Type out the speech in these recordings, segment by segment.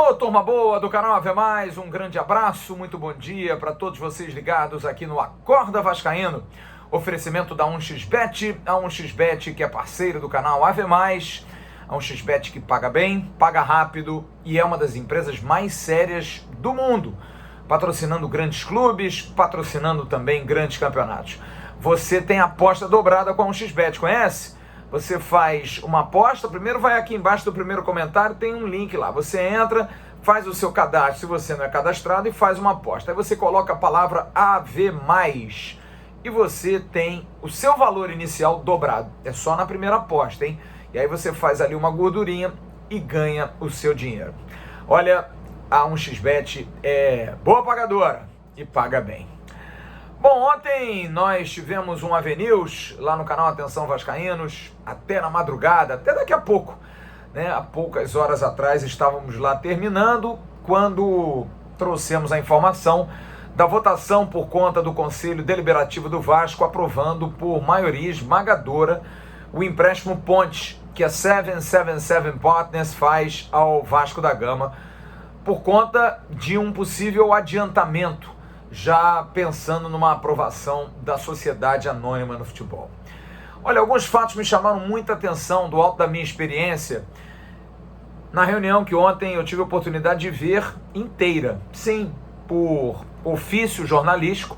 Alô, turma boa do canal Ave Mais, um grande abraço, muito bom dia para todos vocês ligados aqui no Acorda Vascaíno. Oferecimento da 1xBet, a 1xBet que é parceira do canal Ave Mais, a 1xBet que paga bem, paga rápido e é uma das empresas mais sérias do mundo, patrocinando grandes clubes, patrocinando também grandes campeonatos. Você tem aposta dobrada com a 1xBet, conhece? Você faz uma aposta, primeiro vai aqui embaixo do primeiro comentário, tem um link lá. Você entra, faz o seu cadastro, se você não é cadastrado, e faz uma aposta. Aí você coloca a palavra AV+, e você tem o seu valor inicial dobrado. É só na primeira aposta, hein? E aí você faz ali uma gordurinha e ganha o seu dinheiro. Olha, a 1xBet é boa pagadora e paga bem. Bom, ontem nós tivemos um AV News lá no canal Atenção Vascaínos, até na madrugada, até daqui a pouco, né? Há poucas horas atrás estávamos lá terminando, quando trouxemos a informação da votação por conta do Conselho Deliberativo do Vasco, aprovando por maioria esmagadora o empréstimo ponte que a 777 Partners faz ao Vasco da Gama, por conta de um possível adiantamento, já pensando numa aprovação da Sociedade Anônima no Futebol. Olha, alguns fatos me chamaram muita atenção do alto da minha experiência na reunião que ontem eu tive a oportunidade de ver inteira. Sim, por ofício jornalístico,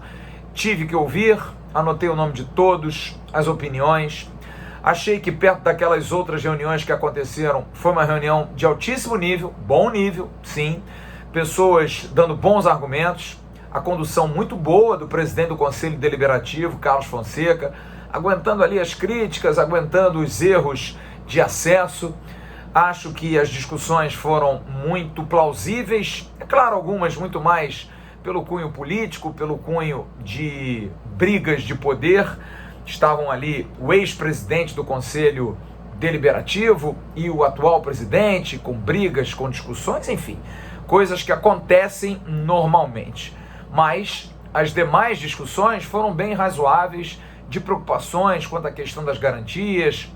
tive que ouvir, anotei o nome de todos, as opiniões. Achei que perto daquelas outras reuniões que aconteceram, foi uma reunião de altíssimo nível, bom nível, sim, pessoas dando bons argumentos, a condução muito boa do presidente do Conselho Deliberativo, Carlos Fonseca, aguentando ali as críticas, aguentando os erros de acesso. Acho que as discussões foram muito plausíveis, é claro, algumas muito mais pelo cunho político, pelo cunho de brigas de poder. Estavam ali o ex-presidente do Conselho Deliberativo e o atual presidente, com brigas, com discussões, enfim, coisas que acontecem normalmente. Mas as demais discussões foram bem razoáveis, de preocupações quanto à questão das garantias,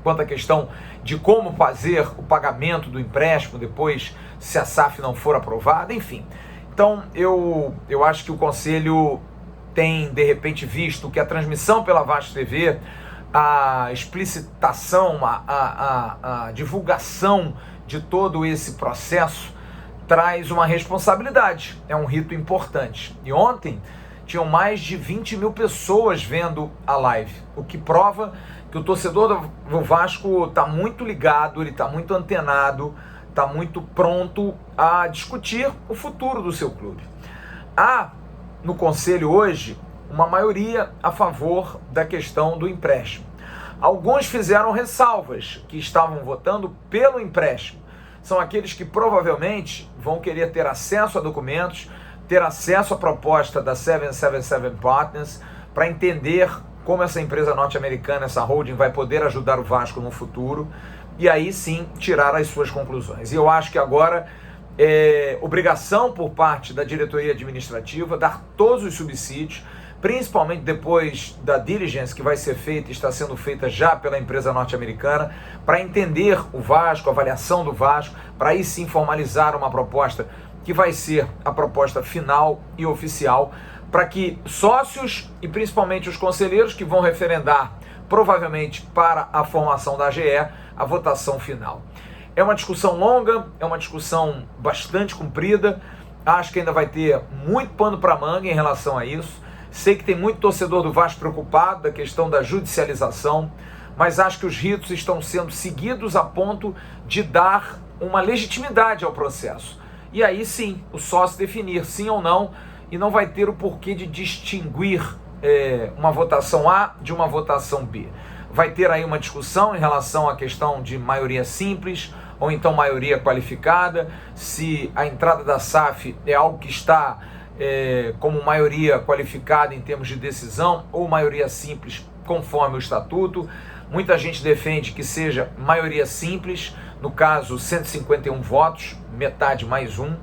quanto à questão de como fazer o pagamento do empréstimo depois, se a SAF não for aprovada, enfim. Então, eu acho que o Conselho tem, de repente, visto que a transmissão pela Vasco TV, a explicitação, a divulgação de todo esse processo, traz uma responsabilidade, é um rito importante. E ontem tinham mais de 20 mil pessoas vendo a live, o que prova que o torcedor do Vasco está muito ligado, ele está muito antenado, está muito pronto a discutir o futuro do seu clube. Há no Conselho hoje uma maioria a favor da questão do empréstimo. Alguns fizeram ressalvas, que estavam votando pelo empréstimo. São aqueles que provavelmente vão querer ter acesso a documentos, ter acesso à proposta da 777 Partners, para entender como essa empresa norte-americana, essa holding, vai poder ajudar o Vasco no futuro, e aí sim tirar as suas conclusões. E eu acho que agora é obrigação por parte da diretoria administrativa dar todos os subsídios, principalmente depois da diligence que vai ser feita e está sendo feita já pela empresa norte-americana, para entender o Vasco, a avaliação do Vasco, para aí sim formalizar uma proposta que vai ser a proposta final e oficial, para que sócios e principalmente os conselheiros que vão referendar, provavelmente para a formação da AGE, a votação final. É uma discussão longa, é uma discussão bastante comprida, acho que ainda vai ter muito pano para manga em relação a isso. Sei que tem muito torcedor do Vasco preocupado da questão da judicialização, mas acho que os ritos estão sendo seguidos a ponto de dar uma legitimidade ao processo. E aí sim, o sócio definir sim ou não, e não vai ter o porquê de distinguir uma votação A de uma votação B. Vai ter aí uma discussão em relação à questão de maioria simples, ou então maioria qualificada, se a entrada da SAF é algo que está como maioria qualificada em termos de decisão ou maioria simples conforme o estatuto. Muita gente defende que seja maioria simples, no caso 151 votos, metade mais um.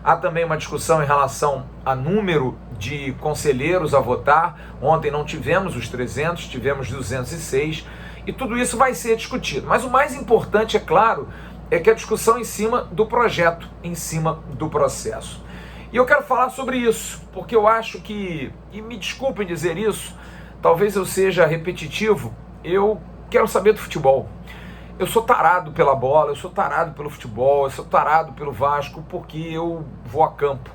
Há também uma discussão em relação a número de conselheiros a votar. Ontem não tivemos os 300, tivemos 206, e tudo isso vai ser discutido. Mas o mais importante, é claro, é que a discussão em cima do projeto, em cima do processo. E eu quero falar sobre isso, porque eu acho que, e me desculpem dizer isso, talvez eu seja repetitivo, eu quero saber do futebol. Eu sou tarado pela bola, eu sou tarado pelo futebol, eu sou tarado pelo Vasco, porque eu vou a campo,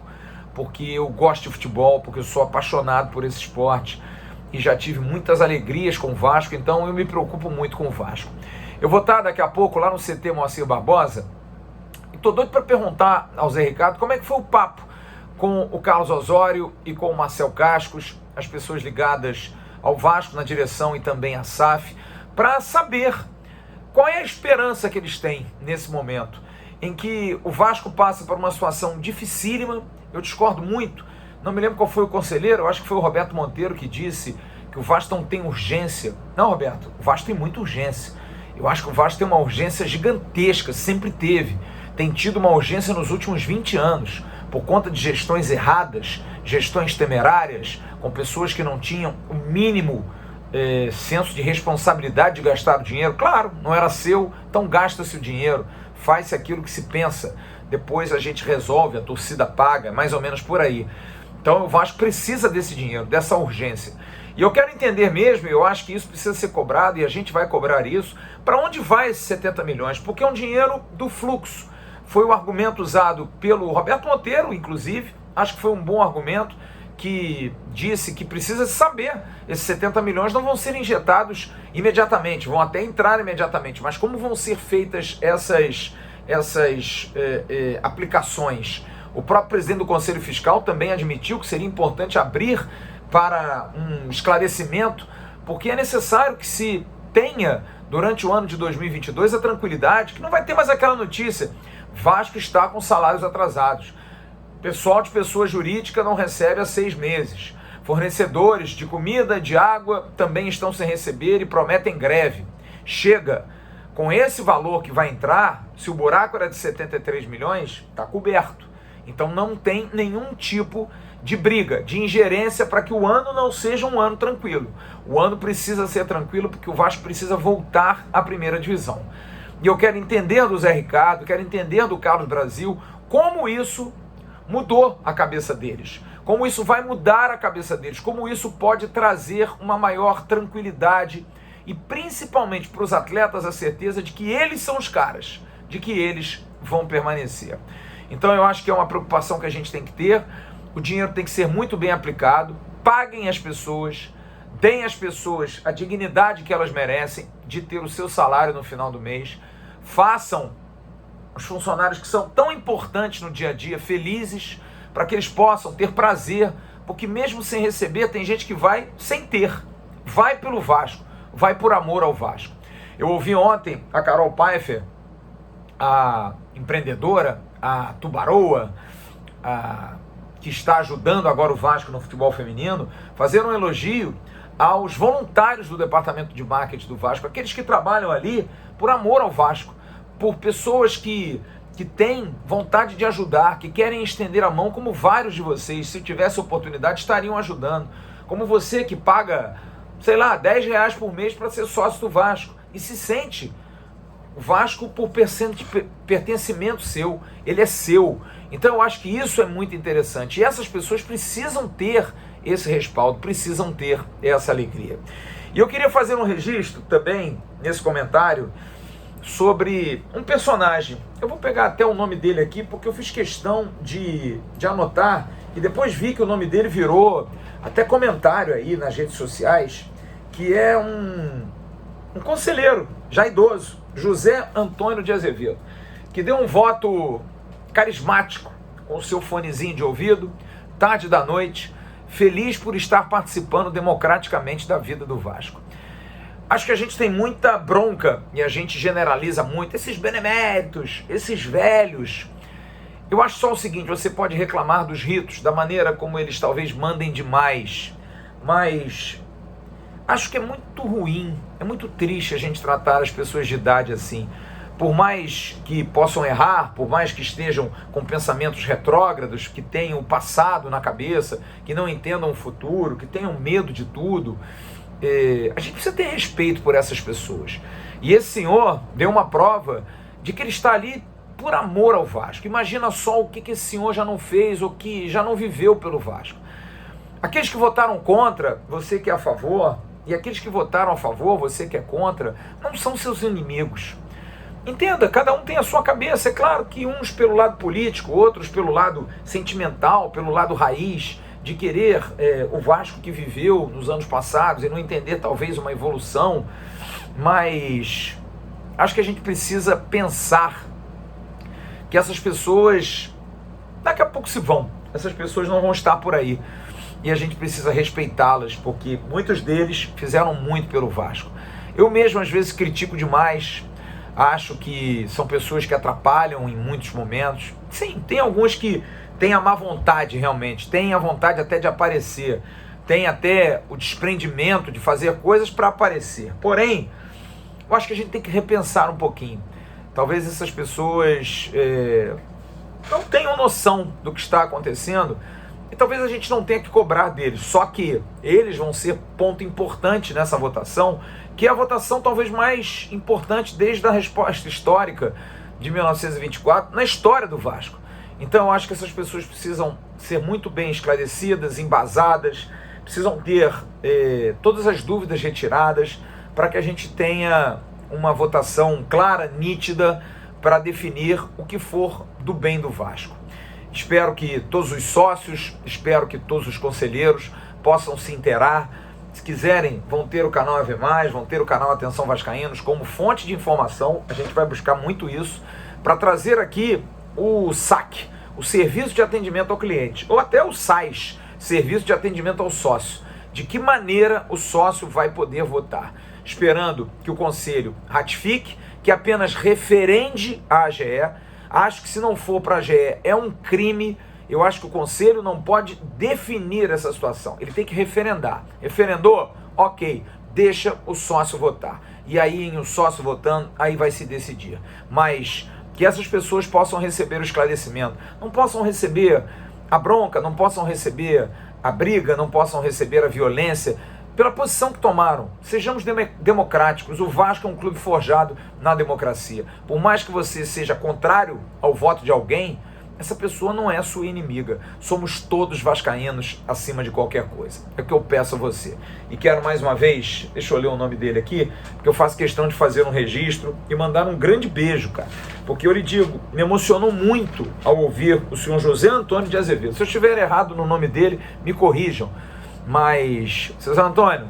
porque eu gosto de futebol, porque eu sou apaixonado por esse esporte e já tive muitas alegrias com o Vasco, então eu me preocupo muito com o Vasco. Eu vou estar daqui a pouco lá no CT Moacir Barbosa e estou doido para perguntar ao Zé Ricardo como é que foi o papo com o Carlos Osório e com o Marcel Cascos, as pessoas ligadas ao Vasco na direção e também à SAF, para saber qual é a esperança que eles têm nesse momento, em que o Vasco passa por uma situação dificílima. Eu discordo muito, não me lembro qual foi o conselheiro, eu acho que foi o Roberto Monteiro que disse que o Vasco não tem urgência. Não, Roberto, o Vasco tem muita urgência. Eu acho que o Vasco tem uma urgência gigantesca, sempre teve. Tem tido uma urgência nos últimos 20 anos, por conta de gestões erradas, gestões temerárias, com pessoas que não tinham o mínimo senso de responsabilidade de gastar o dinheiro. Claro, não era seu, então gasta-se o dinheiro, faz-se aquilo que se pensa, depois a gente resolve, a torcida paga, mais ou menos por aí. Então o Vasco precisa desse dinheiro, dessa urgência. E eu quero entender mesmo, eu acho que isso precisa ser cobrado, e a gente vai cobrar isso, para onde vai esses 70 milhões? Porque é um dinheiro do fluxo. Foi o argumento usado pelo Roberto Monteiro, inclusive, acho que foi um bom argumento, que disse que precisa saber, esses 70 milhões não vão ser injetados imediatamente, vão até entrar imediatamente, mas como vão ser feitas essas aplicações? O próprio presidente do Conselho Fiscal também admitiu que seria importante abrir para um esclarecimento, porque é necessário que se tenha, durante o ano de 2022, a tranquilidade, que não vai ter mais aquela notícia: Vasco está com salários atrasados. Pessoal de pessoa jurídica não recebe há 6 meses. Fornecedores de comida, de água também estão sem receber e prometem greve. Chega, com esse valor que vai entrar, se o buraco era de 73 milhões, está coberto. Então não tem nenhum tipo de briga, de ingerência para que o ano não seja um ano tranquilo. O ano precisa ser tranquilo porque o Vasco precisa voltar à primeira divisão. E eu quero entender do Zé Ricardo, quero entender do Carlos Brasil, como isso mudou a cabeça deles, como isso vai mudar a cabeça deles, como isso pode trazer uma maior tranquilidade e principalmente para os atletas a certeza de que eles são os caras, de que eles vão permanecer. Então eu acho que é uma preocupação que a gente tem que ter, o dinheiro tem que ser muito bem aplicado, paguem as pessoas, deem às pessoas a dignidade que elas merecem de ter o seu salário no final do mês, façam os funcionários que são tão importantes no dia a dia felizes, para que eles possam ter prazer, porque mesmo sem receber tem gente que vai sem ter, vai pelo Vasco, vai por amor ao Vasco. Eu ouvi ontem a Carol Pfeiffer, a empreendedora, a tubaroa, que está ajudando agora o Vasco no futebol feminino, fazer um elogio aos voluntários do departamento de marketing do Vasco, aqueles que trabalham ali por amor ao Vasco, por pessoas que têm vontade de ajudar, que querem estender a mão, como vários de vocês, se tivesse oportunidade, estariam ajudando. Como você que paga, sei lá, R$10 por mês para ser sócio do Vasco e se sente o Vasco por pertencimento seu, ele é seu. Então eu acho que isso é muito interessante. E essas pessoas precisam ter esse respaldo, precisam ter essa alegria. E eu queria fazer um registro também, nesse comentário, sobre um personagem. Eu vou pegar até o nome dele aqui, porque eu fiz questão de anotar, e depois vi que o nome dele virou até comentário aí nas redes sociais, que é um conselheiro, já idoso, José Antônio de Azevedo, que deu um voto carismático, com o seu fonezinho de ouvido, tarde da noite, feliz por estar participando democraticamente da vida do Vasco. Acho que a gente tem muita bronca e a gente generaliza muito esses beneméritos, esses velhos. Eu acho só o seguinte: você pode reclamar dos ritos, da maneira como eles talvez mandem demais, mas acho que é muito ruim, é muito triste a gente tratar as pessoas de idade assim. Por mais que possam errar, por mais que estejam com pensamentos retrógrados, que tenham o passado na cabeça, que não entendam o futuro, que tenham medo de tudo, a gente precisa ter respeito por essas pessoas. E esse senhor deu uma prova de que ele está ali por amor ao Vasco. Imagina só o que esse senhor já não fez, ou que já não viveu pelo Vasco. Aqueles que votaram contra, você que é a favor, e aqueles que votaram a favor, você que é contra, não são seus inimigos. Entenda, cada um tem a sua cabeça. É claro que uns pelo lado político, outros pelo lado sentimental, pelo lado raiz, de querer o Vasco que viveu nos anos passados e não entender talvez uma evolução, mas acho que a gente precisa pensar que essas pessoas daqui a pouco se vão. Essas pessoas não vão estar por aí. E a gente precisa respeitá-las, porque muitos deles fizeram muito pelo Vasco. Eu mesmo às vezes critico demais, acho que são pessoas que atrapalham em muitos momentos. Sim, tem alguns que têm a má vontade realmente, têm a vontade até de aparecer, têm até o desprendimento de fazer coisas para aparecer. Porém, eu acho que a gente tem que repensar um pouquinho. Talvez essas pessoas não tenham noção do que está acontecendo, e talvez a gente não tenha que cobrar deles, só que eles vão ser ponto importante nessa votação, que é a votação talvez mais importante desde a resposta histórica de 1924, na história do Vasco. Então eu acho que essas pessoas precisam ser muito bem esclarecidas, embasadas, precisam ter todas as dúvidas retiradas, para que a gente tenha uma votação clara, nítida, para definir o que for do bem do Vasco. Espero que todos os sócios, espero que todos os conselheiros possam se inteirar. Se quiserem, vão ter o canal AV+, vão ter o canal Atenção Vascaínos como fonte de informação. A gente vai buscar muito isso para trazer aqui o SAC, o Serviço de Atendimento ao Cliente, ou até o SAIS, Serviço de Atendimento ao Sócio. De que maneira o sócio vai poder votar? Esperando que o Conselho ratifique, que apenas referende a AGE. Acho que se não for para a AGE é um crime. Eu acho que o Conselho não pode definir essa situação. Ele tem que referendar. Referendou? Ok. Deixa o sócio votar. E aí, em o sócio votando, aí vai se decidir. Mas que essas pessoas possam receber o esclarecimento. Não possam receber a bronca, não possam receber a briga, não possam receber a violência pela posição que tomaram. Sejamos democráticos. O Vasco é um clube forjado na democracia. Por mais que você seja contrário ao voto de alguém, essa pessoa não é sua inimiga. Somos todos vascaínos acima de qualquer coisa. É o que eu peço a você. E quero mais uma vez, deixa eu ler o nome dele aqui, porque eu faço questão de fazer um registro e mandar um grande beijo, cara. Porque eu lhe digo, me emocionou muito ao ouvir o senhor José Antônio de Azevedo. Se eu estiver errado no nome dele, me corrijam. Mas, César Antônio,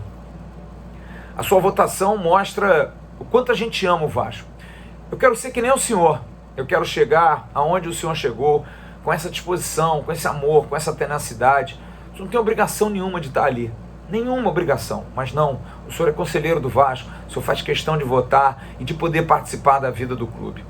a sua votação mostra o quanto a gente ama o Vasco. Eu quero ser que nem o senhor. Eu quero chegar aonde o senhor chegou, com essa disposição, com esse amor, com essa tenacidade. O senhor não tem obrigação nenhuma de estar ali. Nenhuma obrigação. Mas não, o senhor é conselheiro do Vasco, o senhor faz questão de votar e de poder participar da vida do clube.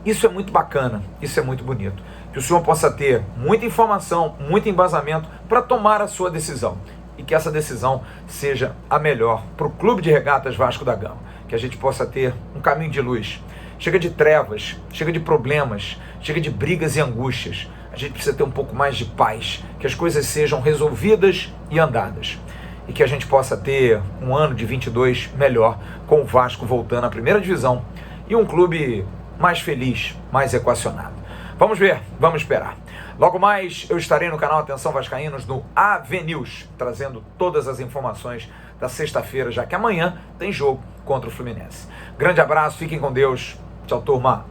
Isso é muito bacana, isso é muito bonito. Que o senhor possa ter muita informação, muito embasamento para tomar a sua decisão. E que essa decisão seja a melhor para o Clube de Regatas Vasco da Gama. Que a gente possa ter um caminho de luz. Chega de trevas, chega de problemas, chega de brigas e angústias. A gente precisa ter um pouco mais de paz. Que as coisas sejam resolvidas e andadas. E que a gente possa ter um ano de 22 melhor, com o Vasco voltando à primeira divisão. E um clube mais feliz, mais equacionado. Vamos ver, vamos esperar. Logo mais eu estarei no canal Atenção Vascaínos no AV News, trazendo todas as informações da sexta-feira, já que amanhã tem jogo contra o Fluminense. Grande abraço, fiquem com Deus. Tchau, turma.